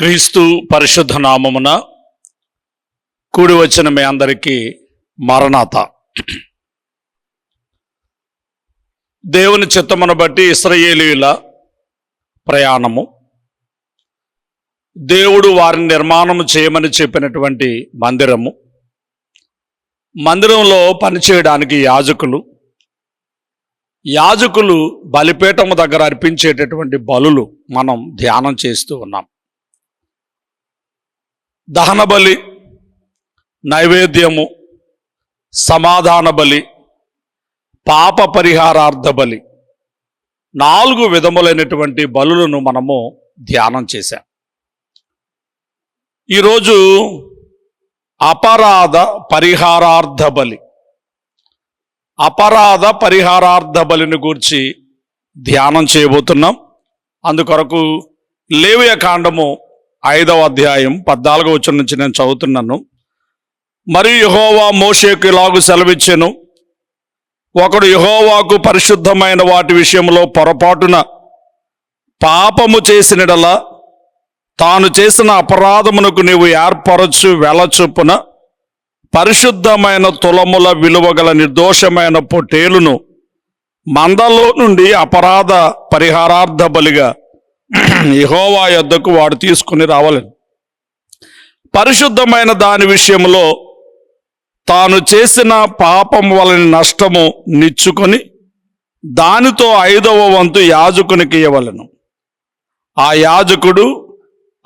క్రీస్తు పరిశుద్ధ నామమున కూడి వచ్చిన మీ అందరికీ మరణాత. దేవుని చిత్తమును బట్టి ఇశ్రాయేలీయుల ప్రయాణము, దేవుడు వారిని నిర్మాణము చేయమని చెప్పినటువంటి మందిరంలో పనిచేయడానికి యాజకులు బలిపీఠము దగ్గర అర్పించేటటువంటి బలులు మనం ధ్యానం చేస్తూ ఉన్నాం. దహన బలి, నైవేద్యము, సమాధాన బలి, పాప పరిహారార్థ బలి, 4 విధములైనటువంటి బలులను మనము ధ్యానం చేశాం. ఈరోజు అపరాధ పరిహారార్థ బలిని గురించి ధ్యానం చేయబోతున్నాం. అందుకొరకు లేవియ కాండము 5వ అధ్యాయం 14వ వచనం నుంచి నేను చదువుతున్నాను. మరియు యెహోవా మోషేకు ఇలాగు సెలవిచ్చెను, ఒకడు యెహోవాకు పరిశుద్ధమైన వాటి విషయంలో పొరపాటున పాపము చేసినడలా తాను చేసిన అపరాధమునకు నీవు ఏర్పరచు వెల చొప్పున పరిశుద్ధమైన తులముల విలువగల నిర్దోషమైన పొట్టేలును మందలో నుండి అపరాధ పరిహారార్థ బలిగా యెహోవా యొద్దకు వాడు తీసుకుని రావాలి. పరిశుద్ధమైన దాని విషయంలో తాను చేసిన పాపం వలన నష్టము నిచ్చుకొని దానితో 5వ వంతు యాజకునికి ఇవ్వవలెను. ఆ యాజకుడు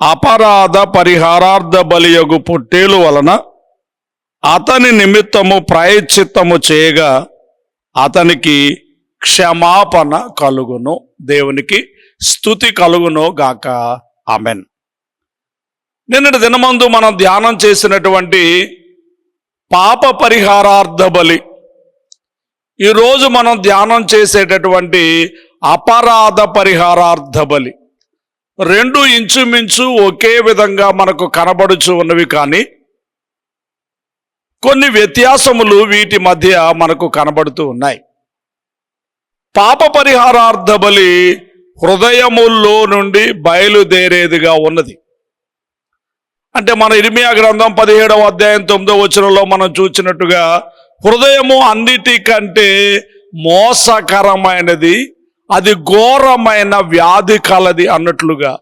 అపరాధ పరిహారార్థ బలియగు పొట్టేలు వలన అతని నిమిత్తము ప్రాయశ్చిత్తము చేయగా అతనికి క్షమాపణ కలుగును. దేవునికి స్తుతి కలుగును గాక. ఆమెన్. నిన్నటి దినమందు మనం ధ్యానం చేసినటువంటి పాప పరిహారార్థ బలి, ఈరోజు మనం ధ్యానం చేసేటటువంటి అపరాధ పరిహారార్థ బలి, 2 ఇంచుమించు ఒకే విధంగా మనకు కనబడుచు ఉన్నవి, కానీ కొన్ని వ్యత్యాసములు వీటి మధ్య మనకు కనబడుతూ ఉన్నాయి. పాప పరిహారార్థ బలి హృదయముల్లో నుండి బయలుదేరేదిగా ఉన్నది. అంటే మన ఇర్మియా గ్రంథం 17వ అధ్యాయం 9వ వచనంలో మనం చూసినట్టుగా హృదయము అన్నిటికంటే మోసకరమైనది, అది ఘోరమైన వ్యాధి కలది అన్నట్లుగా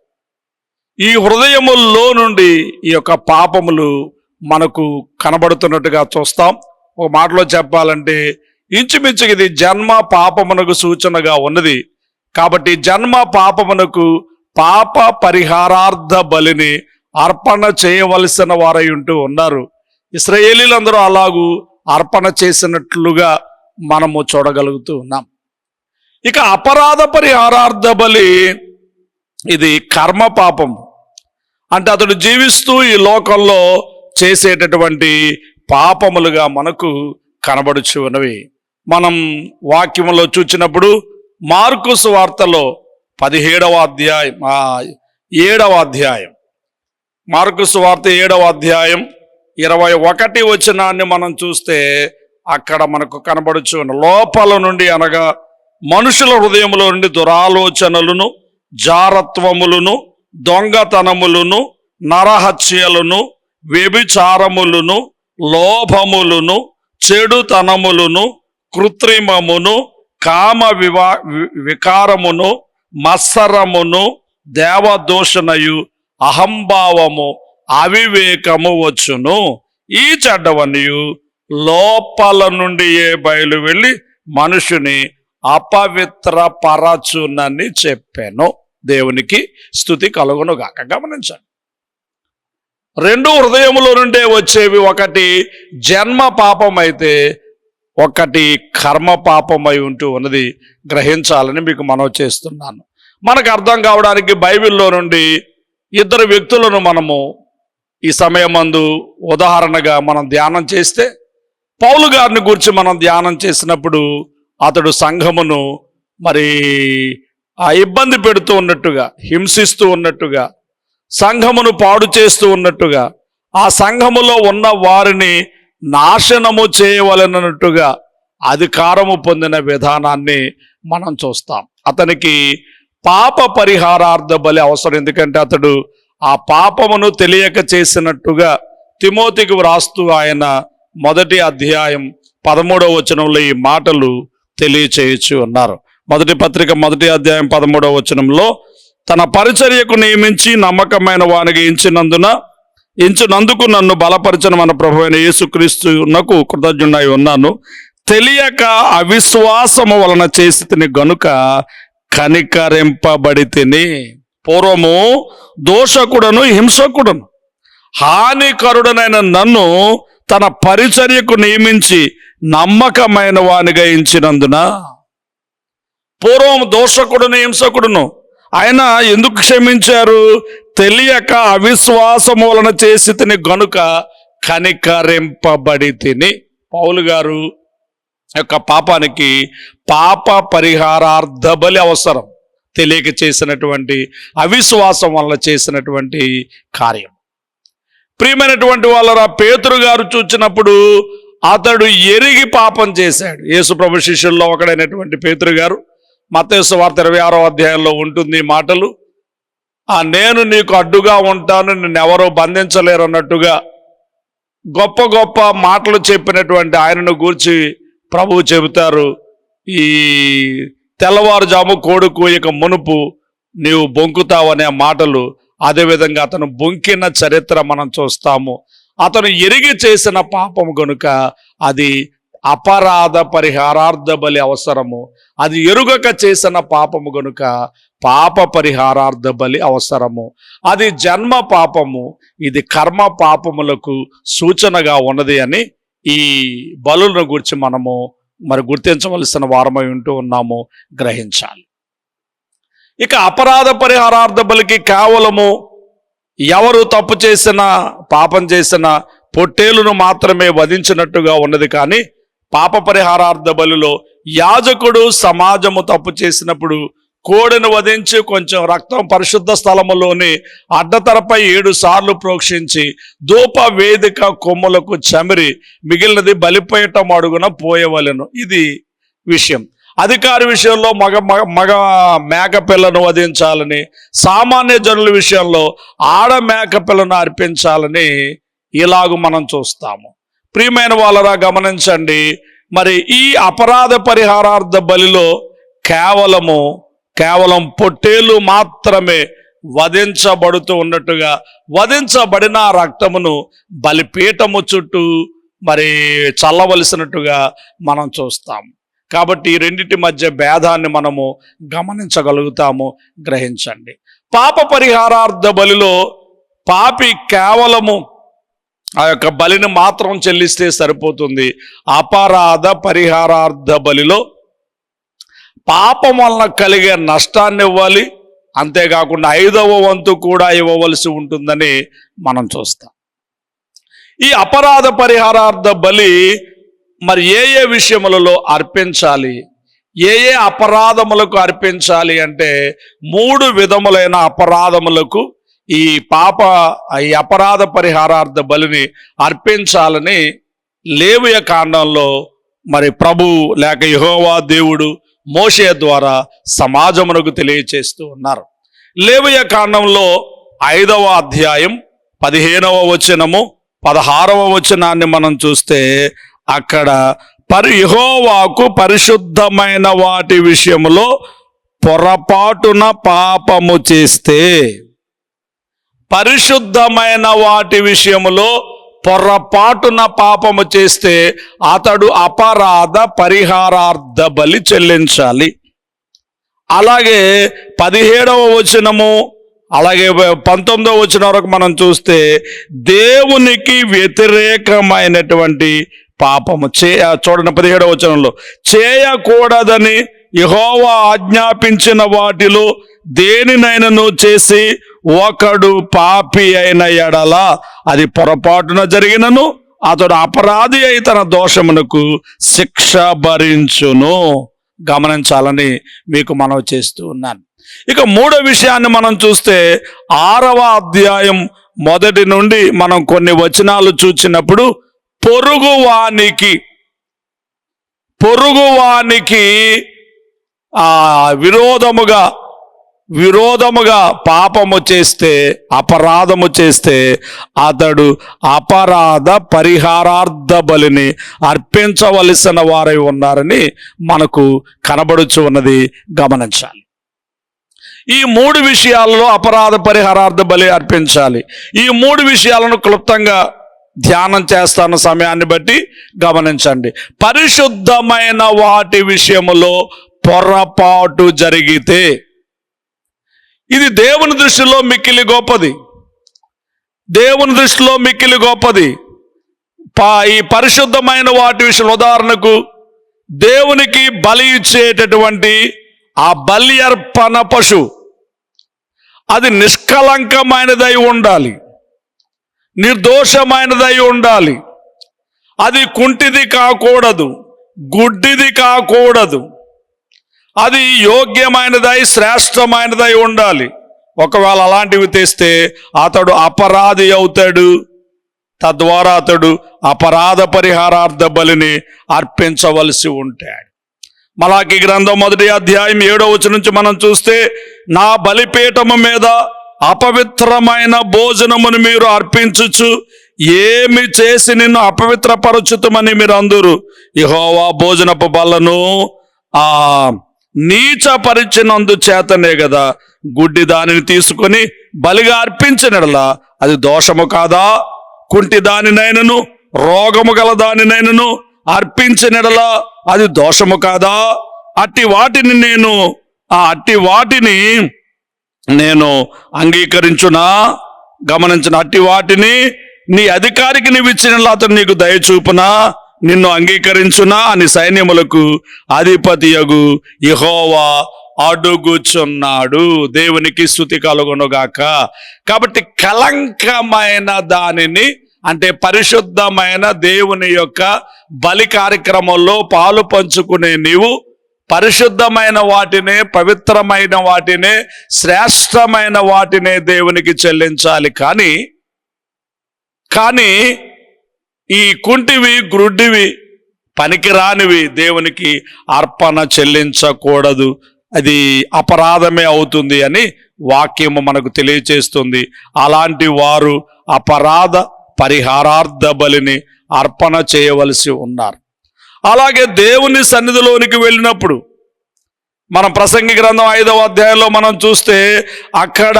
ఈ హృదయముల్లో నుండి ఈ యొక్క పాపములు మనకు కనబడుతున్నట్టుగా చూస్తాం. ఒక మాటలో చెప్పాలంటే ఇంచుమించు ఇది జన్మ పాపమునకు సూచనగా ఉన్నది. కాబట్టి జన్మ పాపమునకు పాప పరిహారార్థ బలిని అర్పణ చేయవలసిన వారై ఉంటూ ఉన్నారు. ఇశ్రాయేలీలందరూ అలాగూ అర్పణ చేసినట్లుగా మనము చూడగలుగుతూ ఉన్నాం. ఇక అపరాధ పరిహారార్థ బలి, ఇది కర్మ పాపం. అంటే అతడు జీవిస్తూ ఈ లోకంలో చేసేటటువంటి పాపములుగా మనకు కనబడుచు ఉన్నవి. మనం వాక్యములో చూచినప్పుడు మార్కు సువార్తలో 7వ అధ్యాయం మార్కు సువార్త 7వ అధ్యాయం 21 వచనాన్ని మనం చూస్తే అక్కడ మనకు కనబడుచు ఉన్న లోపల నుండి, అనగా మనుషుల హృదయములో నుండి దురాలోచనలను, జారత్వములను, దొంగతనములను, నరహత్యలను, వ్యభిచారములను, లోభములను, చెడుతనములను, కృత్రిమమును, కామ వికారమును, మత్సరమును, దేవదూషణయు, అహంభావము, అవివేకము వచ్చును. ఈ చెడ్డవనియు లోపల నుండియే బయలు వెళ్ళి మనుషుని అపవిత్రపరచునని చెప్పాను. దేవునికి స్తుతి కలుగును గాక. గమనించండి, 2 హృదయములో నుండే వచ్చేవి. ఒకటి జన్మ పాపం అయితే ఒకటి కర్మ పాపమై ఉంటూ ఉన్నది. గ్రహించాలని మీకు మనవి చేస్తున్నాను. మనకు అర్థం కావడానికి బైబిల్లో నుండి 2 వ్యక్తులను మనము ఈ సమయమందు ఉదాహరణగా మనం ధ్యానం చేస్తే, పౌలు గారిని గురించి మనం ధ్యానం చేసినప్పుడు అతడు సంఘమును ఇబ్బంది పెడుతూ ఉన్నట్టుగా, హింసిస్తూ ఉన్నట్టుగా, సంఘమును పాడు చేస్తూ ఉన్నట్టుగా, ఆ సంఘములో ఉన్న వారిని నాశనము చేయవలనట్టుగా అధికారము పొందిన విధానాన్ని మనం చూస్తాం. అతనికి పాప పరిహారార్థ బలి అవసరం. ఎందుకంటే అతడు ఆ పాపమును తెలియక చేసినట్టుగా తిమోతికి వ్రాస్తూ ఆయన 1 అధ్యాయం 13వ వచనంలో ఈ మాటలు తెలియచేయచ్చు ఉన్నారు. 1 పత్రిక 1 అధ్యాయం 13వ వచనంలో, తన పరిచర్యకు నియమించి నమ్మకమైన వానికి ఎంచినందుకు నన్ను బలపరిచిన మన ప్రభువైన యేసుక్రీస్తునకు కృతజ్ఞుడై ఉన్నాను. తెలియక అవిశ్వాసము వలన చేసి తిని గనుక కనికరింపబడి తిని. పూర్వము దోషకుడను హింసకుడను హానికరుడనైన నన్ను తన పరిచర్యకు నియమించి నమ్మకమైన వానిగా ఎంచినందున. పూర్వం దోషకుడును హింసకుడును ఆయన ఎందుకు క్షమించారు? తెలియక అవిశ్వాసము వలన చేసి తిని గనుక కనికరింపబడి తిని. పౌలు గారు యొక్క పాపానికి పాప పరిహారార్థ బలి అవసరం. తెలియక చేసినటువంటి అవిశ్వాసం వల్ల చేసినటువంటి కార్యం. ప్రియమైనటువంటి వాళ్ళరా, పేతురు గారు చూచినప్పుడు అతడు ఎరిగి పాపం చేశాడు. యేసు ప్రభు శిష్యుల్లో ఒకడైనటువంటి పేతురు గారు, మత్తయి సువార్త 26వ అధ్యాయంలో ఉంటుంది ఈ మాటలు. నేను నీకు అడ్డుగా ఉంటాను, నిన్నెవరో బంధించలేరు అన్నట్టుగా గొప్ప గొప్ప మాటలు చెప్పినటువంటి ఆయనను గూర్చి ప్రభువు చెబుతారు, ఈ తెల్లవారుజాము కోడి కూయక మునుపు నీవు బొంకుతావనే మాటలు. అదేవిధంగా అతను బొంకిన చరిత్ర మనం చూస్తాము. అతను ఎరిగి చేసిన పాపము గనుక అది అపరాధ పరిహారార్థ బలి అవసరము. అది ఎరుగక చేసిన పాపము గనుక పాప పరిహారార్థ బలి అవసరము. అది జన్మ పాపము, ఇది కర్మ పాపములకు సూచనగా ఉన్నది అని ఈ బలులను గురించి మనము గుర్తించవలసిన వారమై ఉంటూ ఉన్నాము, గ్రహించాలి. ఇక అపరాధ పరిహారార్థ బలికి కేవలము ఎవరు తప్పు చేసినా పాపం చేసిన పొట్టేలును మాత్రమే వధించినట్టుగా ఉన్నది. కానీ పాప పరిహారార్థ బలిలో యాజకుడు సమాజము తప్పు చేసినప్పుడు కోడిని వధించి కొంచెం రక్తం పరిశుద్ధ స్థలములోని అడ్డతరపై 7 సార్లు ప్రోక్షించి ధూప వేదిక కొమ్ములకు చమిరి మిగిలినది బలిపీఠం అడుగున పోయవలెను. ఇది విషయం. అధికారి విషయంలో మగ మేక పిల్లను వధించాలని, సామాన్య జనుల విషయంలో ఆడ మేక పిల్లను అర్పించాలని ఇలాగూ మనం చూస్తాము. ప్రియమైన వాళ్ళరా, గమనించండి. మరి ఈ అపరాధ పరిహారార్థ బలిలో కేవలం పొట్టేలు మాత్రమే వధించబడుతూ ఉన్నట్టుగా వధించబడిన రక్తమును బలిపీఠము చుట్టూ మరి చల్లవలసినట్టుగా మనం చూస్తాము. కాబట్టి ఈ రెండింటి మధ్య భేదాన్ని మనము గమనించగలుగుతాము, గ్రహించండి. పాప పరిహారార్థ బలిలో పాపి కేవలము ఆ యొక్క బలిని మాత్రం చెల్లిస్తే సరిపోతుంది. అపరాధ పరిహారార్థ బలిలో పాపం వలన కలిగే నష్టాన్ని ఇవ్వాలి, అంతేకాకుండా 5వ వంతు కూడా ఇవ్వవలసి ఉంటుందని మనం చూస్తాం. ఈ అపరాధ పరిహారార్థ బలి మరి ఏ విషయములలో అర్పించాలి, ఏ అపరాధములకు అర్పించాలి అంటే 3 విధములైన అపరాధములకు ఈ అపరాధ పరిహారార్థ బలిని అర్పించాలని లేవియ కాండంలో మరి ప్రభు లేక యెహోవా దేవుడు మోషే ద్వారా సమాజమునకు తెలియచేస్తూ ఉన్నారు. లేవియ కాండంలో 5వ అధ్యాయం 15వ వచనము 16వ వచనాన్ని మనం చూస్తే అక్కడ యెహోవాకు పరిశుద్ధమైన వాటి విషయములో పొరపాటున పాపము చేస్తే, పరిశుద్ధమైన వాటి విషయములో పొరపాటున పాపము చేస్తే అతడు అపరాధ పరిహారార్థ బలి చెల్లించాలి. అలాగే 17వ వచనము అలాగే 19వ వచనం వరకు మనం చూస్తే దేవునికి వ్యతిరేకమైనటువంటి పాపము చూడండి. 17వ వచనంలో, చేయకూడదని యెహోవా ఆజ్ఞాపించిన వాటిలో దేనినైనను చేసి ఒకడు పాపి అయిన ఎడల అది పొరపాటున జరిగినను అతడు అపరాధి అయి తన దోషమునకు శిక్ష భరించును. గమనించాలని మీకు మనవి చేస్తూ ఉన్నాను. ఇక 3వ విషయాన్ని మనం చూస్తే 6వ అధ్యాయం 1 నుండి మనం కొన్ని వచనాలు చూచినప్పుడు పొరుగువానికి విరోధముగా పాపము చేస్తే, అపరాధము చేస్తే అతడు అపరాధ పరిహారార్థ బలిని అర్పించవలసిన వారై ఉన్నారని మనకు కనబడుచు ఉన్నది గమనించాలి. ఈ 3 విషయాలలో అపరాధ పరిహారార్థ బలి అర్పించాలి. ఈ 3 విషయాలను క్లుప్తంగా ధ్యానం చేస్తాను సమయాన్ని బట్టి గమనించండి. పరిశుద్ధమైన వాటి విషయములో పొరపాటు జరిగితే ఇది దేవుని దృష్టిలో మిక్కిలి గొప్పది. దేవుని దృష్టిలో మిక్కిలి గొప్పది. ఈ పరిశుద్ధమైన వాటి విషయం, ఉదాహరణకు దేవునికి బలి ఇచ్చేటటువంటి ఆ బలి అర్పణ పశువు అది నిష్కలంకమైనదై ఉండాలి, నిర్దోషమైనదై ఉండాలి. అది కుంటిది కాకూడదు, గుడ్డిది కాకూడదు. అది యోగ్యమైనదై శ్రేష్టమైనదై ఉండాలి. ఒకవేళ అలాంటివి తెస్తే అతడు అపరాధి అవుతాడు. తద్వారా అతడు అపరాధ పరిహారార్థ బలిని అర్పించవలసి ఉంటాడు. మలాకి గ్రంథం 1వ అధ్యాయం 7వ వచనం నుంచి మనం చూస్తే, నా బలిపీఠము మీద అపవిత్రమైన భోజనమును మీరు అర్పించుచు ఏమి చేసి నిన్ను అపవిత్రపరచుతమని మీరు అందురు. యెహోవా భోజనపు బలను నీచపరిచినందు చేతనే కదా గుడ్డి దానిని తీసుకొని బలిగా అర్పించినట్లా అది దోషము కాదా? కుంటి దానినైనను రోగము గల దానినైనను అర్పించినట్లా అది దోషము కాదా? అట్టి వాటిని నేను అంగీకరించునా? గమనించిన, అట్టి వాటిని నీ అధికారికి నీవు ఇచ్చినట్లా అతను నీకు దయచూపునా, నిన్ను అంగీకరించునా అని సైన్యములకు అధిపతియగు యెహోవా అడుగుచున్నాడు. దేవునికి స్తుతి కలుగునుగాక. కాబట్టి కలంకమైన దానిని, అంటే పరిశుద్ధమైన దేవుని యొక్క బలి కార్యక్రమంలో పాలు పంచుకునే నీవు పరిశుద్ధమైన వాటినే, పవిత్రమైన వాటినే, శ్రేష్టమైన వాటినే దేవునికి చెల్లించాలి. కానీ ఈ కుంటివి, గ్రుడ్డివి, పనికిరానివి దేవునికి అర్పణ చెల్లించకూడదు. అది అపరాధమే అవుతుంది అని వాక్యము మనకు తెలియచేస్తుంది. అలాంటి వారు అపరాధ పరిహారార్థ బలిని అర్పణ చేయవలసి ఉన్నారు. అలాగే దేవుని సన్నిధిలోనికి వెళ్ళినప్పుడు మనం ప్రసంగి గ్రంథం 5వ అధ్యాయంలో మనం చూస్తే అక్కడ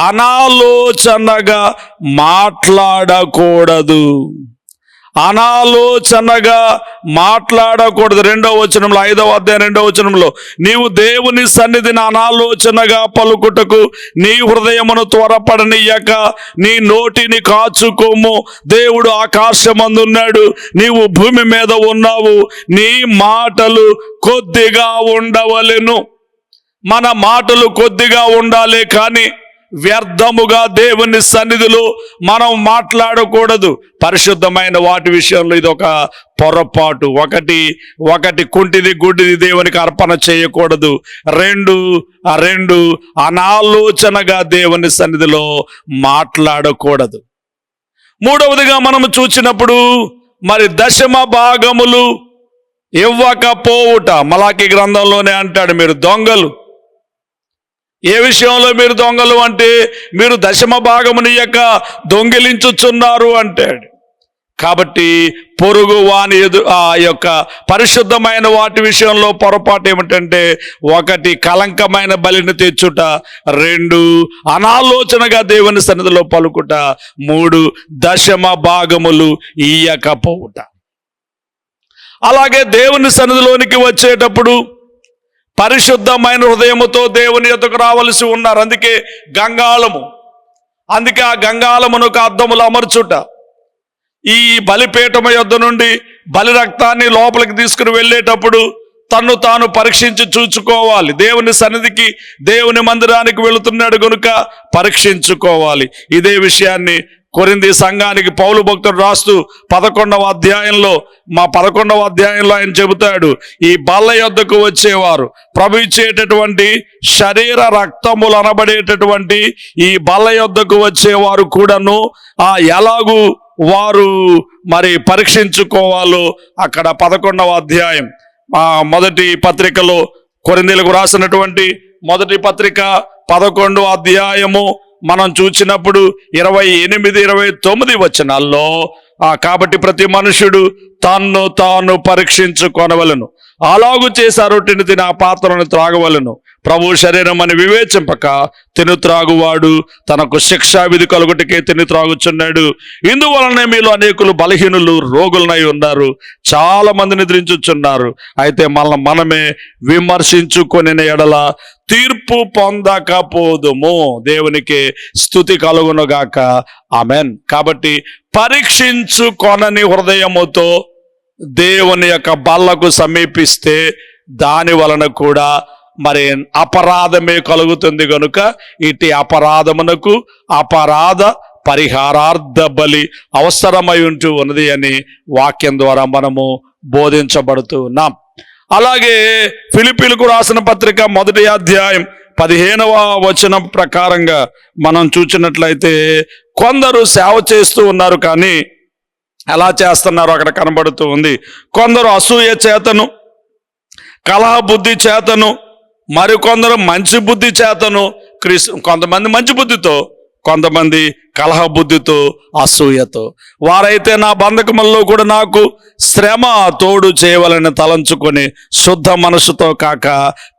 అనాలోచనగా మాట్లాడకూడదు. అనాలోచనగా మాట్లాడకూడదు. 2వ వచనంలో, 5వ అధ్యాయం 2వ వచనంలో, నీవు దేవుని సన్నిధిని అనాలోచనగా పలుకుటకు నీ హృదయమును త్వరపడనీయక నీ నోటిని కాచుకోము. దేవుడు ఆకాశమందున్నాడు, నీవు భూమి మీద ఉన్నావు. నీ మాటలు కొద్దిగా ఉండవలెను. మన మాటలు కొద్దిగా ఉండాలి, కానీ వ్యర్థముగా దేవుని సన్నిధిలో మనం మాట్లాడకూడదు. పరిశుద్ధమైన వాటి విషయంలో ఇది ఒక పొరపాటు. ఒకటి కుంటిది, గుడ్డిది దేవునికి అర్పణ చేయకూడదు. 2 అనాలోచనగా దేవుని సన్నిధిలో మాట్లాడకూడదు. 3వదిగా మనము చూచినప్పుడు మరి దశమ భాగములు ఇవ్వకపోవుట. మలాకి గ్రంథంలోనే అంటాడు, మీరు దొంగలు. ఏ విషయంలో మీరు దొంగలు అంటే, మీరు దశమ భాగమునియక దొంగిలించుచున్నారు అంటాడు. కాబట్టి పొరుగు వాని ఆ యొక్క పరిశుద్ధమైన వాటి విషయంలో పొరపాటు ఏమిటంటే, 1 కలంకమైన బలిని తెచ్చుట, 2 అనాలోచనగా దేవుని సన్నిధిలో పలుకుట, 3 దశమ భాగములు ఇయ్యకపోవుట. అలాగే దేవుని సన్నిధిలోనికి వచ్చేటప్పుడు పరిశుద్ధమైన హృదయముతో దేవుని యొద్దకు రావలసి ఉన్నారు. అందుకే ఆ గంగాళమునకు అద్దములు అమర్చుట. ఈ బలిపీఠము యొద్ద నుండి బలి రక్తాన్ని లోపలికి తీసుకుని వెళ్ళేటప్పుడు తన్ను తాను పరీక్షించి చూచుకోవాలి. దేవుని సన్నిధికి, దేవుని మందిరానికి వెళుతున్నాడు గనుక పరీక్షించుకోవాలి. ఇదే విషయాన్ని కొరింథీ సంఘానికి పౌలు భక్తుడు రాస్తూ 11వ అధ్యాయంలో ఆయన చెబుతాడు, ఈ బల్ల యొద్దకు వచ్చేవారు, ప్రభు ఇచ్చేటటువంటి శరీర రక్తములు అనబడేటటువంటి ఈ బల్ల యొద్దకు వచ్చేవారు కూడాను ఎలాగూ వారు మరి పరీక్షించుకోవాలో అక్కడ 11వ అధ్యాయం మొదటి పత్రికలో కొరింథీలకు రాసినటువంటి మొదటి పత్రిక 11వ అధ్యాయము మనం చూసినప్పుడు 28, 29 వచనాల్లో కాబట్టి ప్రతి మనుషుడు తన్ను తాను పరీక్షించుకొనవలను, అలాగు చేసి ఆ రొట్టెని తిని ఆ పాత్రను త్రాగవలను. ప్రభు శరీరం అని వివేచింపక తిను త్రాగువాడు తనకు శిక్షా విధి కలుగుటకే తిని త్రాగుచున్నాడు. ఇందువలనే మీలో అనేకులు బలహీనులు, రోగులనై ఉన్నారు, చాలా మంది నిద్రించుచున్నారు. అయితే మనమే విమర్శించుకొని ఎడల తీర్పు పొందకపోదుము. దేవునికి స్తుతి కలుగునుగాక. ఆమెన్. కాబట్టి పరీక్షించుకొనని హృదయముతో దేవుని యొక్క బల్లకు సమీపిస్తే దాని వలన కూడా మరి అపరాధమే కలుగుతుంది గనుక ఇటు అపరాధమునకు అపరాధ పరిహారార్థ బలి అవసరమై ఉంటూ ఉన్నది అని వాక్యం ద్వారా మనము బోధించబడుతూ ఉన్నాం. అలాగే ఫిలిప్పీలకు రాసిన పత్రిక 1వ అధ్యాయం 15వ వచనం ప్రకారంగా మనం చూసినట్లయితే కొందరు సేవ చేస్తూ ఉన్నారు, కానీ ఎలా చేస్తున్నారు అక్కడ కనబడుతూ ఉంది. కొందరు అసూయ చేతను, కలహ బుద్ధి చేతను, మరికొందరు మంచి బుద్ధి చేతను, కొంతమంది మంచి బుద్ధితో, కొంతమంది కలహ బుద్ధితో, అసూయతో. వారైతే నా బంధకములలో కూడా నాకు శ్రమ తోడు చేయవలని తలంచుకొని శుద్ధ మనసుతో కాక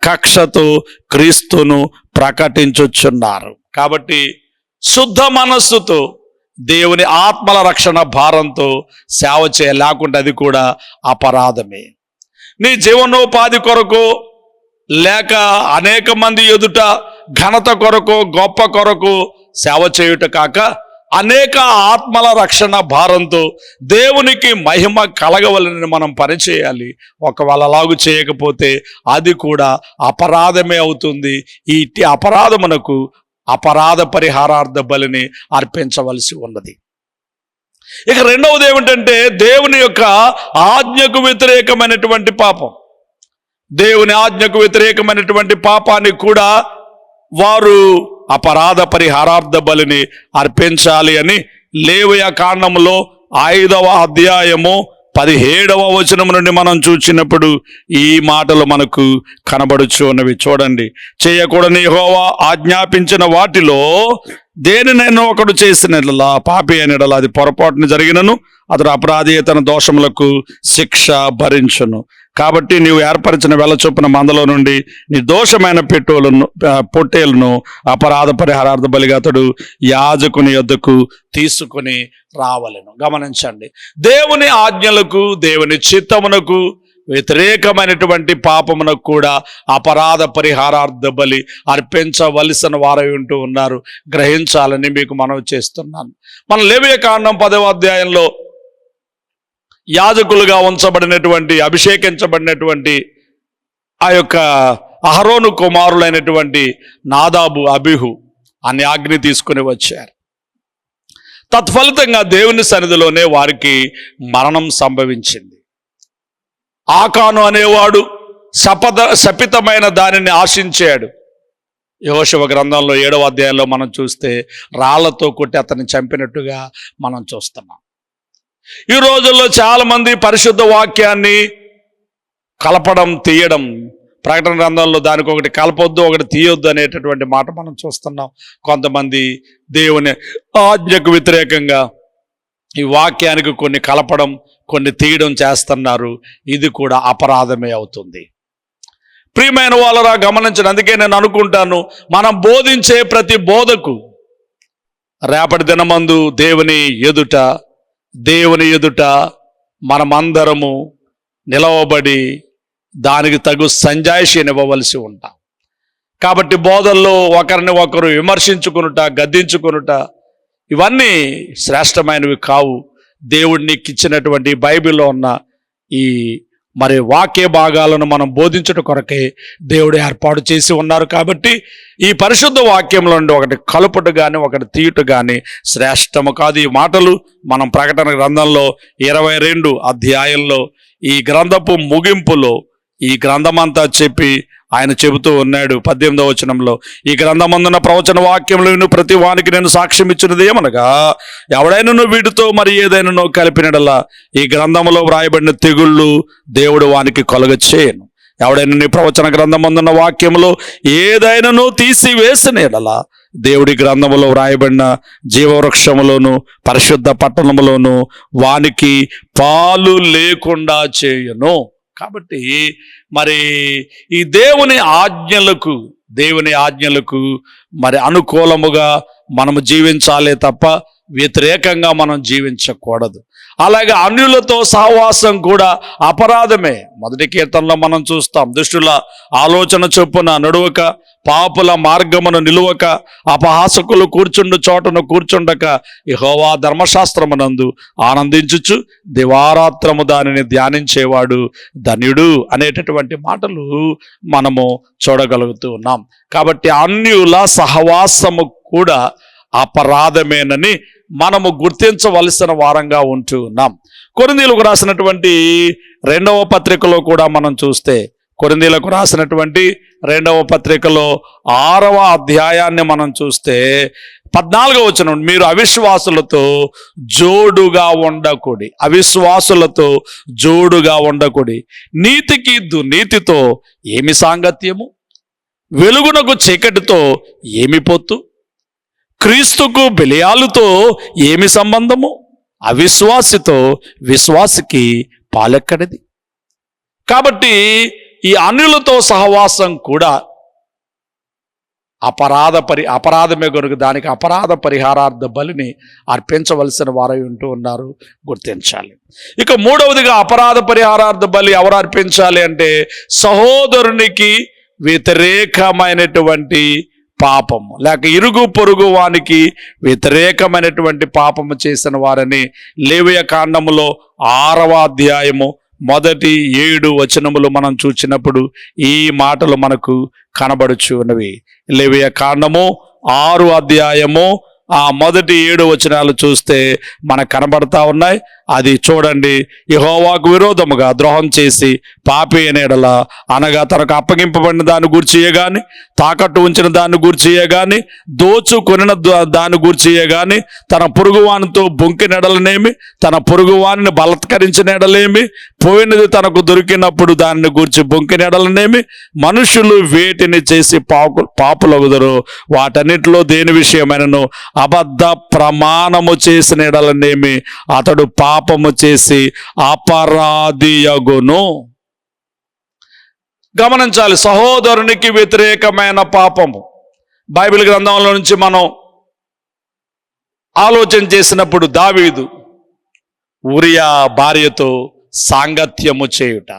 కక్షతో క్రీస్తును ప్రకటించుచున్నారు. కాబట్టి శుద్ధ మనస్సుతో దేవుని ఆత్మల రక్షణ భారంతో సేవ లేకుంటే అది కూడా అపరాధమే. నీ జీవనోపాధి కొరకు లేక అనేక మంది ఎదుట ఘనత కొరకు, గొప్ప కొరకు సేవ చేయుట కాక అనేక ఆత్మల రక్షణ భారంతో దేవునికి మహిమ కలగవలని మనం పనిచేయాలి. ఒకవేళ అలాగు చేయకపోతే అది కూడా అపరాధమే అవుతుంది. ఈ అపరాధమునకు అపరాధ పరిహారార్థ బలిని అర్పించవలసి ఉన్నది. ఇక రెండవది ఏమిటంటే దేవుని యొక్క ఆజ్ఞకు వ్యతిరేకమైనటువంటి పాపం. దేవుని ఆజ్ఞకు వ్యతిరేకమైనటువంటి పాపాన్ని కూడా వారు అపరాధ పరిహారార్థ బలిని అర్పించాలి అని లేవియా కాండములో 5వ అధ్యాయము 17వ వచనం నుండి మనం చూసినప్పుడు ఈ మాటలు మనకు కనబడుచు ఉన్నవి. చూడండి, చేయకూడని యెహోవా ఆజ్ఞాపించిన వాటిలో దేనినైనా ఒకడు చేసినట్లా పాపి అయినట్లా అది పొరపాటున జరిగినను అతడు అపరాధి తన దోషములకు శిక్ష భరించును. కాబట్టి నీవు ఏర్పరిచిన వెల చొప్పున మందలో నుండి నిర్దోషమైన పొట్టేలను అపరాధ పరిహారార్థ బలిగా అతడు యాజకుని యొద్దకు తీసుకుని రావలెను. గమనించండి, దేవుని ఆజ్ఞలకు, దేవుని చిత్తమునకు వ్యతిరేకమైనటువంటి పాపమునకు కూడా అపరాధ పరిహారార్థ బలి అర్పించవలసిన వారై ఉంటూ ఉన్నారు. గ్రహించాలని మీకు మనవి చేస్తున్నాను. మన లేవియా కాండం 10వ అధ్యాయంలో యాజకులుగా ఉంచబడినటువంటి, అభిషేకించబడినటువంటి ఆ యొక్క అహరోను కుమారులైనటువంటి నాదాబు, అబీహు అనే ఆజ్ఞ తీసుకుని వచ్చారు. తత్ఫలితంగా దేవుని సన్నిధిలోనే వారికి మరణం సంభవించింది. ఆకాను అనేవాడు శపితమైన దానిని ఆశించాడు. యెహోషువ గ్రంథంలో 7వ అధ్యాయంలో మనం చూస్తే రాళ్లతో కొట్టి అతన్ని చంపినట్టుగా మనం చూస్తున్నాం. ఈ రోజుల్లో చాలా మంది పరిశుద్ధ వాక్యాన్ని కలపడం, తీయడం, ప్రకటన గ్రంథంలో దానికి ఒకటి కలపొద్దు, ఒకటి తీయొద్దు అనేటటువంటి మాట మనం చూస్తున్నాం. కొంతమంది దేవుని ఆజ్ఞకు వ్యతిరేకంగా ఈ వాక్యానికి కొన్ని కలపడం, కొన్ని తీయడం చేస్తున్నారు. ఇది కూడా అపరాధమే అవుతుంది. ప్రియమైన వాళ్ళరా గమనించండి. అందుకే నేను అనుకుంటాను, మనం బోధించే ప్రతి బోధకు రేపటి దినమందు దేవుని ఎదుట మనమందరము నిలవబడి దానికి తగు సంజాయిషీనివ్వవలసి ఉంటాం. కాబట్టి బోధల్లో ఒకరిని ఒకరు విమర్శించుకునుట, గద్దించుకునుట ఇవన్నీ శ్రేష్టమైనవి కావు. దేవుడికి ఇచ్చినటువంటి బైబిల్లో ఉన్న ఈ మరి వాక్య భాగాలను మనం బోధించడం కొరకే దేవుడు ఏర్పాటు చేసి ఉన్నారు. కాబట్టి ఈ పరిశుద్ధ వాక్యంలో నుండి ఒకటి కలుపుట కానీ ఒకటి తీయుట కానీ శ్రేష్టము కాదు. ఈ మాటలు మనం ప్రకటన గ్రంథంలో 22 అధ్యాయంలో ఈ గ్రంథపు ముగింపులో ఈ గ్రంథమంతా చెప్పి ఆయన చెబుతూ ఉన్నాడు 18వ వచనంలో, ఈ గ్రంథమందున ప్రవచన వాక్యములు విను ప్రతి వానికి నేను సాక్ష్యం ఇచ్చినది ఏమనగా, ఎవడైనా వీటితో మరి ఏదైనా కలిపినడలా ఈ గ్రంథములో వ్రాయబడిన తెగుళ్ళు దేవుడు వానికి కలుగచేయను. ఎవడైనా నీ ప్రవచన గ్రంథమందున్న వాక్యములో ఏదైనాను తీసివేసిన యెడల దేవుడి గ్రంథములో వ్రాయబడిన జీవవృక్షములోను పరిశుద్ధ పట్టణములోను వానికి పాలు లేకుండా చేయను. కాబట్టి మరి ఈ దేవుని ఆజ్ఞలకు మరి అనుకూలముగా మనము జీవించాలే తప్ప వ్యతిరేకంగా మనం జీవించకూడదు. అలాగే అన్యులతో సహవాసం కూడా అపరాధమే. మొదటి కీర్తనలో మనం చూస్తాం, దుష్టుల ఆలోచన చొప్పున నడువక, పాపుల మార్గమును నిలువక, అపహాసకులు కూర్చుండు చోటను కూర్చుండక, యెహోవా ధర్మశాస్త్రమునందు ఆనందించుచు దివారాత్రము దానిని ధ్యానించేవాడు ధన్యుడు అనేటటువంటి మాటలు మనము చూడగలుగుతూ ఉన్నాం. కాబట్టి అన్యుల సహవాసము కూడా అపరాధమేనని మనము గుర్తించవలసిన వారంగా ఉంటూ ఉన్నాం. కొరింథీయులకు రాసినటువంటి 2వ పత్రికలో కూడా మనం చూస్తే, కొరింథీయులకు రాసినటువంటి 2వ పత్రికలో 6వ అధ్యాయాన్ని మనం చూస్తే 14వ వచనం, మీరు అవిశ్వాసులతో జోడుగా ఉండకుడి, నీతికి దుర్నీతితో ఏమి సాంగత్యము, వెలుగునకు చీకటితో ఏమి పొత్తు, క్రీస్తుకు బెలియాలుతో ఏమి సంబంధము, అవిశ్వాసితో విశ్వాసికి పాలెక్కడిది. కాబట్టి ఈ అన్యులతో సహవాసం కూడా అపరాధమే కనుక దానికి అపరాధ పరిహారార్థ బలిని అర్పించవలసిన వారై ఉంటూ ఉన్నారు, గుర్తించాలి. ఇక 3వదిగా అపరాధ పరిహారార్థ బలి ఎవరు అర్పించాలి అంటే, సహోదరునికి వ్యతిరేకమైనటువంటి పాపము లేక ఇరుగు పొరుగు వానికి వ్యతిరేకమైనటువంటి పాపము చేసిన వారని లేవియ కాండములో 6వ అధ్యాయము మొదటి 7 వచనములు మనం చూచినప్పుడు ఈ మాటలు మనకు కనబడుచున్నవి. లేవియ కాండము 6 అధ్యాయము మొదటి 7 వచనాలు చూస్తే మనకు కనబడతా ఉన్నాయి. అది చూడండి. యెహోవాకు విరోధముగా ద్రోహం చేసి పాపి అయిన యెడల, అనగా తనకు అప్పగింపబడిన దాన్ని గూర్చియే గాని, తాకట్టు ఉంచిన దాన్ని గూర్చియే గాని, దోచుకొనిన దాన్ని గూర్చియే గాని, తన పొరుగువానితో బొంకినెడలనేమి, తన పొరుగువానిని బలత్కరించినెడలేమి, పోయినది తనకు దొరికినప్పుడు దాన్ని గూర్చి బొంకినెడలనేమి, మనుషులు వేటిని చేసి పాపులగుదరో వాటన్నిటిలో దేని విషయమైనను అబద్ధ ప్రమాణము చేసిన ఎడలనేమి అతడు పాపము చేసి అపరాధియగును. గమనించాలి, సహోదరునికి వ్యతిరేకమైన పాపము. బైబిల్ గ్రంథంలో నుంచి మనం ఆలోచన చేసినప్పుడు దావీదు ఊరియా భార్యతో సాంగత్యము చేయుట,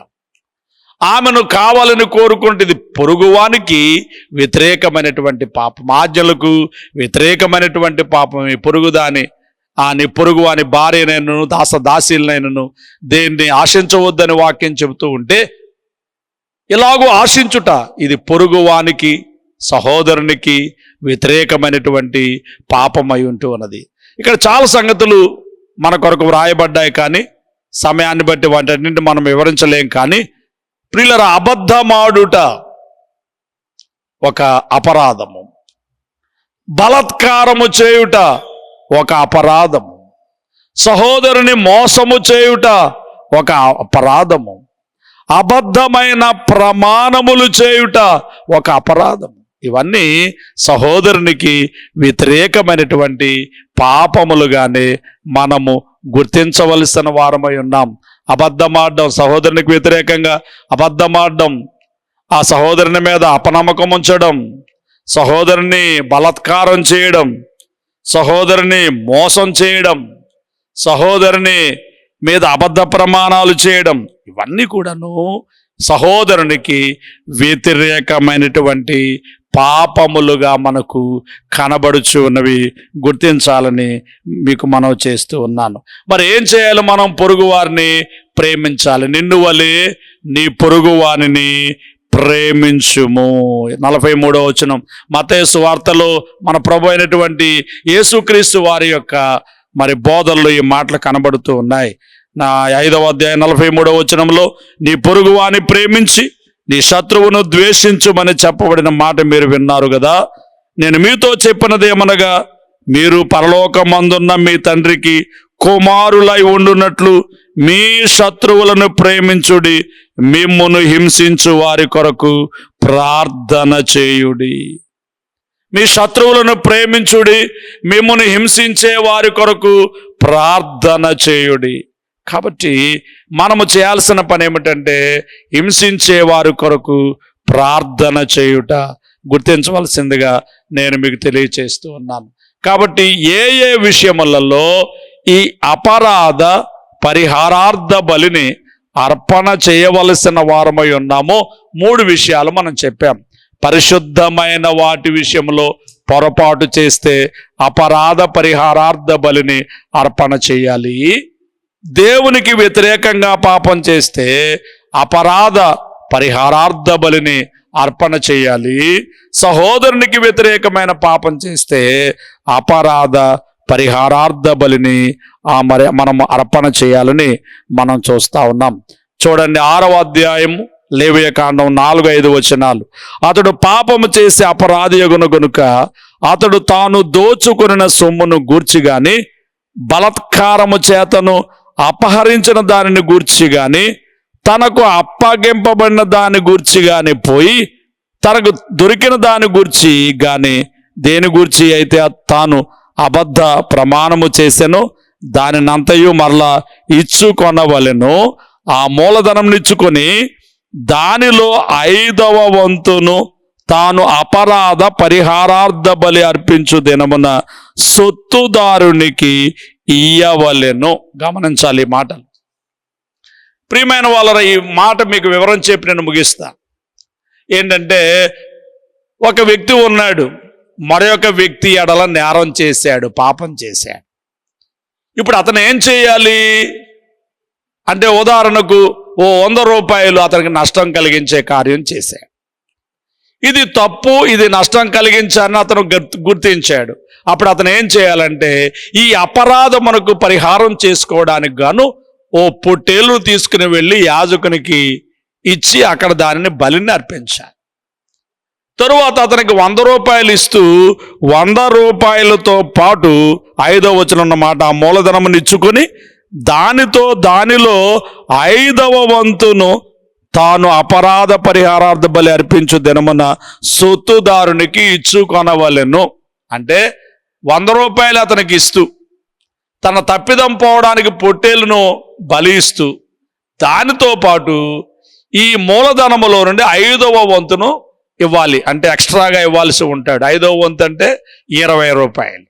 ఆమెను కావాలని కోరుకుంటుంది పొరుగువానికి వ్యతిరేకమైనటువంటి పాపం, ఆజ్ఞలకు వ్యతిరేకమైనటువంటి పాపం. ఈ నీ పొరుగువాని భార్యనైనను దాసీలనైనను దేన్ని ఆశించవద్దని వాక్యం చెబుతూ ఉంటే, ఇలాగూ ఆశించుట ఇది పొరుగువానికి సహోదరునికి వ్యతిరేకమైనటువంటి పాపమై ఉంటూ ఉన్నది. ఇక్కడ చాలా సంగతులు మన కొరకు వ్రాయబడ్డాయి, కానీ సమయాన్ని బట్టి వాటన్నింటిని మనం వివరించలేం. కానీ ప్రియులారా, అబద్ధమాడుట ఒక అపరాధము, బలాత్కారము చేయుట ఒక అపరాధము, సహోదరుని మోసము చేయుట ఒక అపరాధము, అబద్ధమైన ప్రమాణములు చేయుట ఒక అపరాధము. ఇవన్నీ సహోదరునికి వ్యతిరేకమైనటువంటి పాపములుగానే మనము గుర్తించవలసిన వారమై ఉన్నాం. అబద్ధమాడడం, సహోదరునికి వ్యతిరేకంగా అబద్ధమాడడం, ఆ సహోదరుని మీద అపనమ్మకం ఉంచడం, సహోదరుని బలాత్కారం చేయడం, సహోదరుని మోసం చేయడం, సహోదరుని మీద అబద్ధ ప్రమాణాలు చేయడం, ఇవన్నీ కూడాను సహోదరునికి వ్యతిరేకమైనటువంటి పాపములుగా మనకు కనబడుచు ఉన్నవి, గుర్తించాలని మీకు మనవి చేస్తూ ఉన్నాను. మరి ఏం చేయాలి? మనం పొరుగు వారిని ప్రేమించాలి. నిన్ను వలె నీ పొరుగు వారిని ప్రేమించుము. 43వ వచనం మత్తయి సువార్తలో మన ప్రభు అయినటువంటి యేసుక్రీస్తు వారి యొక్క మరి బోధనలో ఈ మాటలు కనబడుతూ ఉన్నాయి. 5వ అధ్యాయం 43వ వచనంలో, నీ పొరుగువాని ప్రేమించి నీ శత్రువును ద్వేషించుమని చెప్పబడిన మాట మీరు విన్నారు కదా. నేను మీతో చెప్పినదేమనగా, మీరు పరలోకమందున్న మీ తండ్రికి కుమారులై ఉండునట్లు మీ శత్రువులను ప్రేమించుడి, మిమ్మును హింసించు వారి కొరకు ప్రార్థన చేయుడి. మీ శత్రువులను ప్రేమించుడి, మిమ్మును హింసించే వారి కొరకు ప్రార్థన చేయుడి. కాబట్టి మనము చేయాల్సిన పని ఏమిటంటే హింసించే వారి కొరకు ప్రార్థన చేయుట గుర్తించవలసిందిగా నేను మీకు తెలియచేస్తూ ఉన్నాను. కాబట్టి ఏ ఏ విషయములలో ఈ అపరాధ పరిహారార్థ బలిని అర్పణ చేయవలసిన వారమై ఉన్నామో 3 విషయాలు మనం చెప్పాం. పరిశుద్ధమైన వాటి విషయంలో పొరపాటు చేస్తే అపరాధ పరిహారార్థ బలిని అర్పణ చేయాలి. దేవునికి వ్యతిరేకంగా పాపం చేస్తే అపరాధ పరిహారార్థ బలిని అర్పణ చేయాలి. సహోదరునికి వ్యతిరేకమైన పాపం చేస్తే అపరాధ పరిహారార్థ బలిని మనం అర్పణ చేయాలని మనం చూస్తా ఉన్నాం. చూడండి 6వ అధ్యాయము లేవియకాండం 4-5 వచనాలు. అతడు పాపము చేసి అపరాధియగును గనుక అతడు తాను దోచుకొనిన సొమ్మును గూర్చి గాని బలత్కారము చేతను అపహరించిన దానిని గూర్చి గాని తనకు అప్పగింపబడిన దాని గూర్చి గాని పోయి తనకు దొరికిన దాని గూర్చి గాని దేని గూర్చి అయితే తాను అబద్ధ ప్రమాణము చేసెను దానినంతయు మరలా ఇచ్చుకొనవలెను. ఆ మూలధనం ఇచ్చుకొని దానిలో 5వ వంతును తాను అపరాధ పరిహారార్థ బలి అర్పించు దినమున సొత్తుదారునికి ఇయ్యవలెను. గమనించాలి ఈ మాటలు. ప్రియమైన వాళ్ళ ఈ మాట మీకు వివరం చెప్పి నేను ముగిస్తా. ఏంటంటే ఒక వ్యక్తి ఉన్నాడు, మరొక వ్యక్తి ఎడల నేరం చేశాడు, పాపం చేశాడు. ఇప్పుడు అతను ఏం చేయాలి అంటే ఉదాహరణకు 100 రూపాయలు అతనికి నష్టం కలిగించే కార్యం చేశాడు. ఇది తప్పు, ఇది నష్టం కలిగించాలని అతను గుర్తించాడు. అప్పుడు అతను ఏం చేయాలంటే ఈ అపరాధమునకు పరిహారం చేసుకోవడానికి గాను పొట్టేలు తీసుకుని వెళ్ళి యాజకునికి ఇచ్చి అక్కడ దానిని బలిని అర్పించాలి. తరువాత అతనికి 100 రూపాయలు ఇస్తూ 100 రూపాయలతో పాటు 5వ వచనం అన్నమాట, ఆ మూలధనమును ఇచ్చుకొని దానిలో 5వ వంతును తాను అపరాధ పరిహారార్థ బలి అర్పించు దినమున సొత్తుదారునికి ఇచ్చుకొనవలెను. అంటే 100 రూపాయలు అతనికి ఇస్తూ తన తప్పిదం పోవడానికి పొట్టేలును బలి ఇస్తూ దానితో పాటు ఈ మూలధనములో నుండి 5వ వంతును ఇవ్వాలి. అంటే ఎక్స్ట్రాగా ఇవ్వాల్సి ఉంటాడు. 5వ వంతు అంటే 20 రూపాయలు.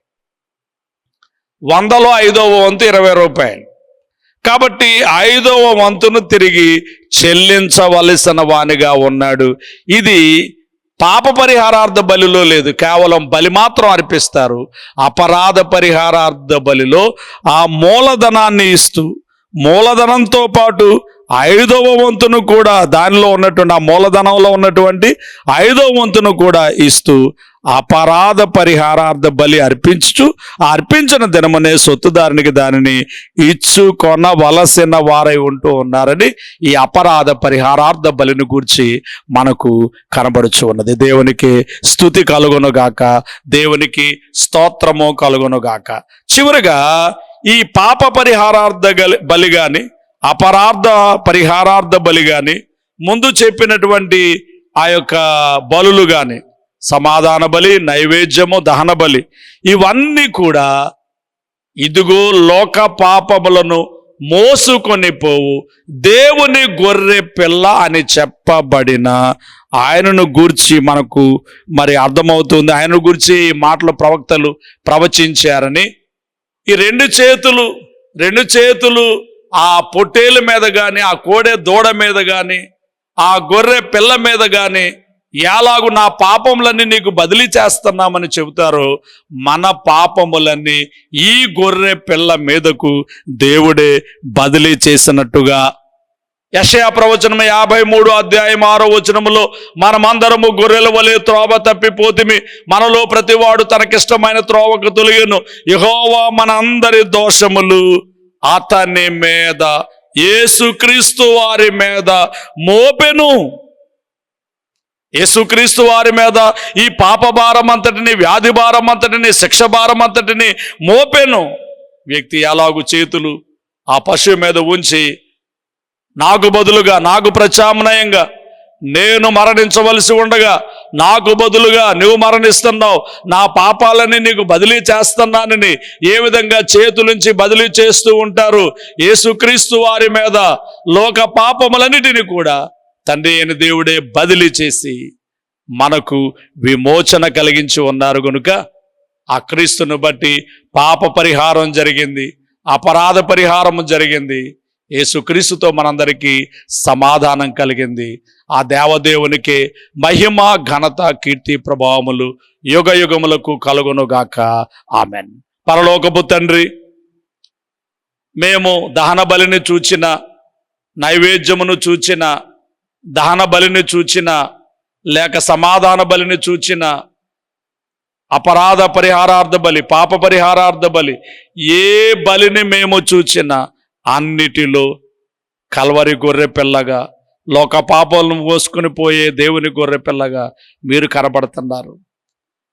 100లో 5వ వంతు 20 రూపాయలు. కాబట్టి 5వ వంతును తిరిగి చెల్లించవలసిన వానిగా ఉన్నాడు. ఇది పాప పరిహారార్థ బలిలో లేదు, కేవలం బలి మాత్రం అర్పిస్తారు. అపరాధ పరిహారార్థ బలిలో ఆ మూలధనాన్ని ఇస్తూ మూలధనంతో పాటు 5వ వంతును కూడా దానిలో ఉన్నటువంటి ఆ మూలధనంలో ఉన్నటువంటి 5వ వంతును కూడా ఇస్తూ అపరాధ పరిహారార్థ బలి అర్పించు అర్పించిన దినమనే సొత్తుదారునికి దానిని ఇచ్చుకొనవలసిన వారై ఉంటూ ఉన్నారని ఈ అపరాధ పరిహారార్థ బలిని గూర్చి మనకు కనబడుచు ఉన్నది. దేవునికి స్తుతి కలుగునుగాక, దేవునికి స్తోత్రము కలుగునుగాక. చివరిగా ఈ పాప పరిహారార్థ బలి గాని అపరాధ పరిహారార్థ బలి గాని ముందు చెప్పినటువంటి ఆ యొక్క బలులు గాని సమాధాన బలి, నైవేద్యము, దహన బలి ఇవన్నీ కూడా ఇదిగో లోక పాపములను మోసుకొని పోవు దేవుని గొర్రె పిల్ల అని చెప్పబడిన ఆయనను గూర్చి మనకు మరి అర్థమవుతుంది. ఆయన గూర్చి మాటలు ప్రవక్తలు ప్రవచించారని ఈ రెండు చేతులు ఆ పొట్టేలు మీద కానీ ఆ కోడె దూడ మీద కానీ ఆ గొర్రె పిల్ల మీద కానీ ఎలాగు నా పాపములన్నీ నీకు బదిలీ చేస్తున్నామని చెబుతారో మన పాపములన్నీ ఈ గొర్రె పిల్ల మీదకు దేవుడే బదిలీ చేసినట్టుగా యెషయా ప్రవచనం 53 అధ్యాయం 6వ వచనములో మనమందరము గొర్రెల వలె త్రోవ తప్పిపోతిమి, మనలో ప్రతివాడు తనకిష్టమైన త్రోవకు తొలగెను, యెహోవా మన అందరి దోషములు అతని మీద యేసుక్రీస్తు వారి మీద మోపెను. యేసుక్రీస్తు వారి మీద ఈ పాప భారం అంతటిని, వ్యాధి భారం అంతటిని, శిక్ష భారం అంతటిని మోపెను. వ్యక్తి ఎలాగు చేతులు ఆ పశువు మీద ఉంచి నాకు బదులుగా, నాకు ప్రత్యామ్నాయంగా నేను మరణించవలసి ఉండగా నాకు బదులుగా నువ్వు మరణిస్తున్నావు, నా పాపాలని నీకు బదిలీ చేస్తున్నానని ఏ విధంగా చేతులుంచి బదిలీ చేస్తూ ఉంటారు, యేసుక్రీస్తు వారి మీద లోక పాపములన్నిటిని కూడా తండ్రి అయిన దేవుడే బదిలీ చేసి మనకు విమోచన కలిగించి ఉన్నారు గనుక ఆ క్రీస్తును బట్టి పాప పరిహారం జరిగింది, అపరాధ పరిహారం జరిగింది, యేసుక్రీస్తుతో మనందరికీ సమాధానం కలిగింది. ఆ దేవదేవునికి మహిమ, ఘనత, కీర్తి, ప్రభావములు యుగ యుగములకు కలుగునుగాక. ఆమెన్. పరలోకపు తండ్రి, మేము దహన బలిని చూచిన, నైవేద్యమును చూచిన, దహన బలిని చూచిన, లేక సమాధాన బలిని చూచిన, అపరాధ పరిహారార్థ బలి, పాప పరిహారార్థ బలి, ఏ బలిని మేము చూచినా అన్నిటిలో కల్వరి గొర్రె పిల్లగా, లోక పాపాలను మోసుకొని పోయే దేవుని గొర్రె పిల్లగా మీరు కనబడుతున్నారు.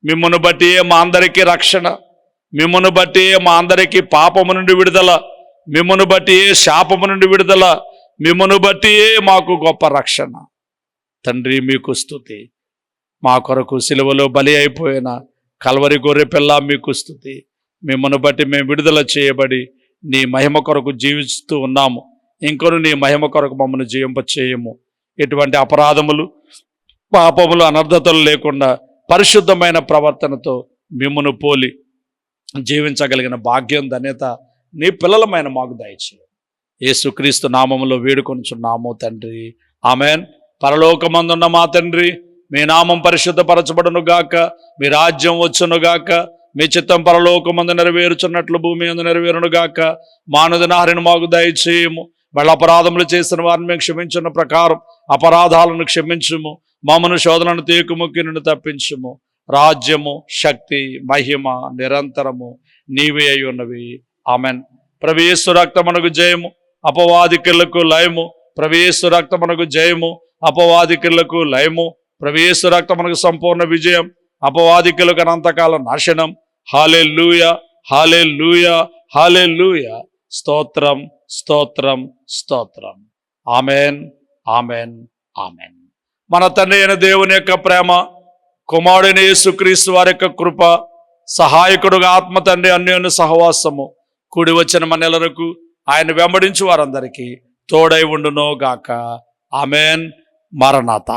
మిమ్మల్ని బట్టి మా అందరికీ రక్షణ, మిమ్మల్ని బట్టి మా అందరికీ పాపము నుండి విడుదల, మిమ్మల్ని బట్టి శాపము నుండి విడుదల, మిమ్మల్ని బట్టి మాకు గొప్ప రక్షణ. తండ్రి మీకు స్తుతి. మా కొరకు సిలువలో బలి అయిపోయిన కల్వరి గొర్రె పిల్ల మీకు స్తుతి. మిమ్మల్ని బట్టి మేము విడుదల చేయబడి నీ మహిమ కొరకు జీవిస్తూ ఉన్నాము. ఇంకొను నీ మహిమ కొరకు మమ్మల్ని జీవింపచేయము. ఎటువంటి అపరాధములు, పాపములు, అనర్థతలు లేకుండా పరిశుద్ధమైన ప్రవర్తనతో మిమ్మను పోలి జీవించగలిగిన భాగ్యం, ధన్యత నీ పిల్లలమైన మాకు దయచేయి. యేసుక్రీస్తు నామములో వేడుకొనుచున్నాము తండ్రి. ఆమెన్. పరలోకమందున్న మా తండ్రి, మీ నామం పరిశుద్ధపరచబడును గాక, మీ రాజ్యం వచ్చును గాక, మీ చిత్తం పరలోకమందు నెరవేరుచున్నట్లు భూమి అందు నెరవేరును గాక. మానుదినాహారను మాకు దయచేయము. వాళ్ళ అపరాధములు చేసిన వారిని మేము క్షమించిన ప్రకారం అపరాధాలను క్షమించుము. మమ్మను శోధనను తీకుముక్కి నుండి తప్పించుము. రాజ్యము, శక్తి, మహిమ నిరంతరము నీవే అయి ఉన్నవి. ఆమెన్. ప్రభు యేసు రక్తమునకు జయము, అపవాది క్రియలకు లయము. ప్రభు యేసు రక్తమునకు జయము, అపవాది క్రియలకు లయము. ప్రభు యేసు రక్తమునకు సంపూర్ణ విజయం, అపవాది క్రియలకు అనంతకాల నాశనం. హల్లెలూయా, హల్లెలూయా, హల్లెలూయా. స్తోత్రం, స్తోత్రం, స్తోత్రం. Amen, amen, amen. మన తండ్రి అయిన దేవుని యొక్క ప్రేమ, కుమారుడైన యేసుక్రీస్తు వారి యొక్క కృప, సహాయకుడుగా ఆత్మ తండ్రి అన్యోన్య సహవాసము కూడి వచ్చిన మనెల్లరకు, ఆయన వెంబడించు వారందరికీ తోడై ఉండునో గాక. ఆమెన్. మరణాత.